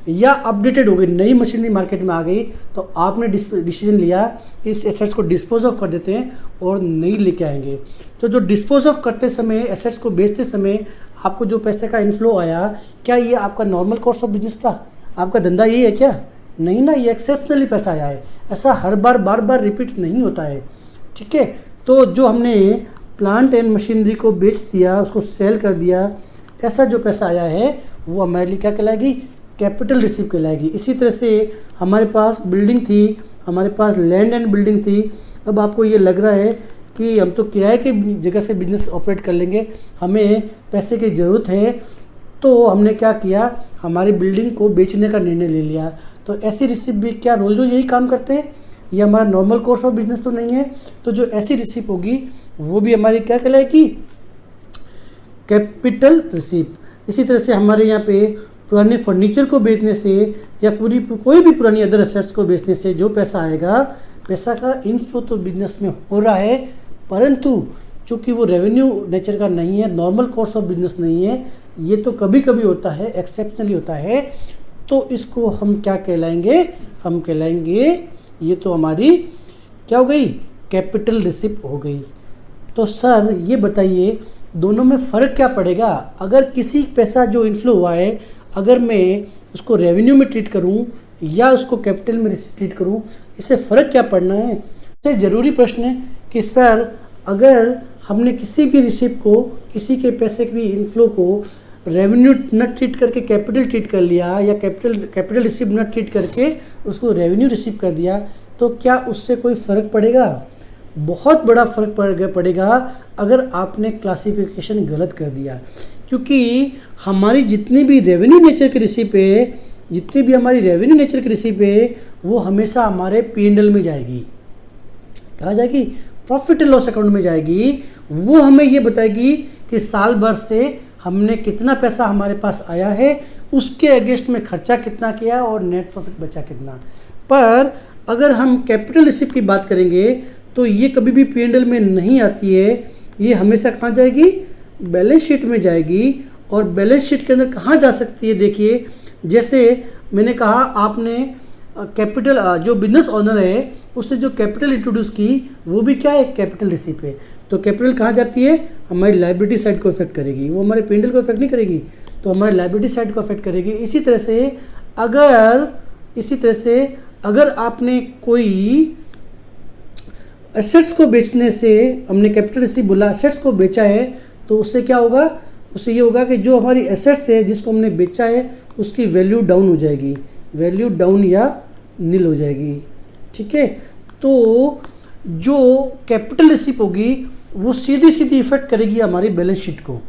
A: या अपडेटेड हो गई, नई मशीनरी मार्केट में आ गई, तो आपने डिसीजन लिया कि इस एसेट्स को डिस्पोज ऑफ कर देते हैं और नई लेके आएंगे। तो जो डिस्पोज ऑफ करते समय, एसेट्स को बेचते समय आपको जो पैसे का इनफ्लो आया, क्या ये आपका नॉर्मल कोर्स ऑफ बिजनेस था? आपका धंधा यही है क्या? नहीं ना, ये एक्सेप्शनली पैसा आया है। ऐसा हर बार बार बार रिपीट नहीं होता है। ठीक है, तो जो हमने प्लांट एंड मशीनरी को बेच दिया, उसको सेल कर दिया, ऐसा जो पैसा आया है वो हमारे लिए क्या कहलाएगी? कैपिटल रिसीप कहलाएगी। इसी तरह से हमारे पास बिल्डिंग थी, हमारे पास लैंड एंड बिल्डिंग थी। अब आपको ये लग रहा है कि हम तो किराए के जगह से बिजनेस ऑपरेट कर लेंगे, हमें पैसे की ज़रूरत है, तो हमने क्या किया? हमारी बिल्डिंग को बेचने का निर्णय ले लिया। तो ऐसी रिसीप भी क्या रोज़ रोज़ यही काम करते हैं? ये हमारा नॉर्मल कोर्स ऑफ बिजनेस तो नहीं है। तो जो ऐसी रिसीप होगी वो भी हमारी क्या कहलाएगी? Capital receipt. इसी तरह से हमारे यहाँ पे पुराने फर्नीचर को बेचने से या कोई भी पुरानी अदर एसेट्स को बेचने से जो पैसा आएगा, पैसा का इनफ्लो तो बिजनेस में हो रहा है, परंतु चूँकि वो रेवेन्यू नेचर का नहीं है, नॉर्मल कोर्स ऑफ बिजनेस नहीं है, ये तो कभी कभी होता है, एक्सेप्शनली होता है, तो इसको हम क्या कहलाएंगे? हम कहलाएंगे ये तो हमारी क्या हो गई? कैपिटल रिसीप हो गई। तो सर ये बताइए दोनों में फ़र्क क्या पड़ेगा? अगर किसी पैसा जो इनफ्लो हुआ है, अगर मैं उसको रेवेन्यू में ट्रीट करूं या उसको कैपिटल में ट्रीट करूं, इससे फ़र्क क्या पड़ना है? इससे ज़रूरी प्रश्न है कि सर अगर हमने किसी भी रिसीप को, किसी के पैसे की इनफ्लो को रेवेन्यू न ट्रीट करके कैपिटल ट्रीट कर लिया, या कैपिटल रिसीव न ट्रीट करके उसको रेवेन्यू रिसीव कर दिया, तो क्या उससे कोई फ़र्क पड़ेगा? बहुत बड़ा फ़र्क पड़ेगा अगर आपने क्लासिफिकेशन गलत कर दिया। क्योंकि हमारी जितनी भी रेवेन्यू नेचर की रिसीप है, जितनी भी हमारी रेवेन्यू नेचर की रिसीप है, वो हमेशा हमारे P&L में जाएगी। कहाँ जाएगी? प्रॉफिट एंड लॉस अकाउंट में जाएगी। वो हमें ये बताएगी कि साल भर से हमने कितना पैसा हमारे पास आया है, उसके अगेंस्ट में खर्चा कितना किया और नेट प्रॉफिट बचा कितना। पर अगर हम कैपिटल रिसीप की बात करेंगे तो ये कभी भी P&L में नहीं आती है। ये हमेशा कहाँ जाएगी? बैलेंस शीट में जाएगी। और बैलेंस शीट के अंदर कहाँ जा सकती है? देखिए, जैसे मैंने कहा, आपने कैपिटल, जो बिजनेस ओनर है उसने जो कैपिटल इंट्रोड्यूस की वो भी क्या है? कैपिटल रिसीप है। तो कैपिटल कहाँ जाती है? हमारी लायबिलिटी साइड को इफेक्ट करेगी, वो हमारे P&L को इफेक्ट नहीं करेगी, तो हमारी लायबिलिटी साइड को इफेक्ट करेगी। इसी तरह से अगर आपने कोई एसेट्स को बेचने से, हमने कैपिटल रिसीव बोला, एसेट्स को बेचा है, तो उससे क्या होगा? उससे ये होगा कि जो हमारी एसेट्स है जिसको हमने बेचा है उसकी वैल्यू डाउन हो जाएगी, वैल्यू डाउन या नील हो जाएगी। ठीक है, तो जो कैपिटल रिसीप होगी वो सीधी सीधी इफेक्ट करेगी हमारी बैलेंस शीट को,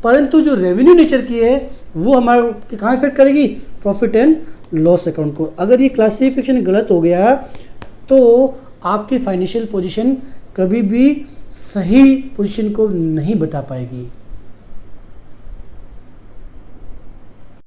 A: परंतु जो रेवेन्यू नेचर की है वो हमारे कहाँ इफेक्ट करेगी? प्रॉफिट एंड लॉस अकाउंट को। अगर ये क्लासिफिकेशन गलत हो गया तो आपकी फाइनेंशियल पोजीशन कभी भी सही पोजीशन को नहीं बता पाएगी।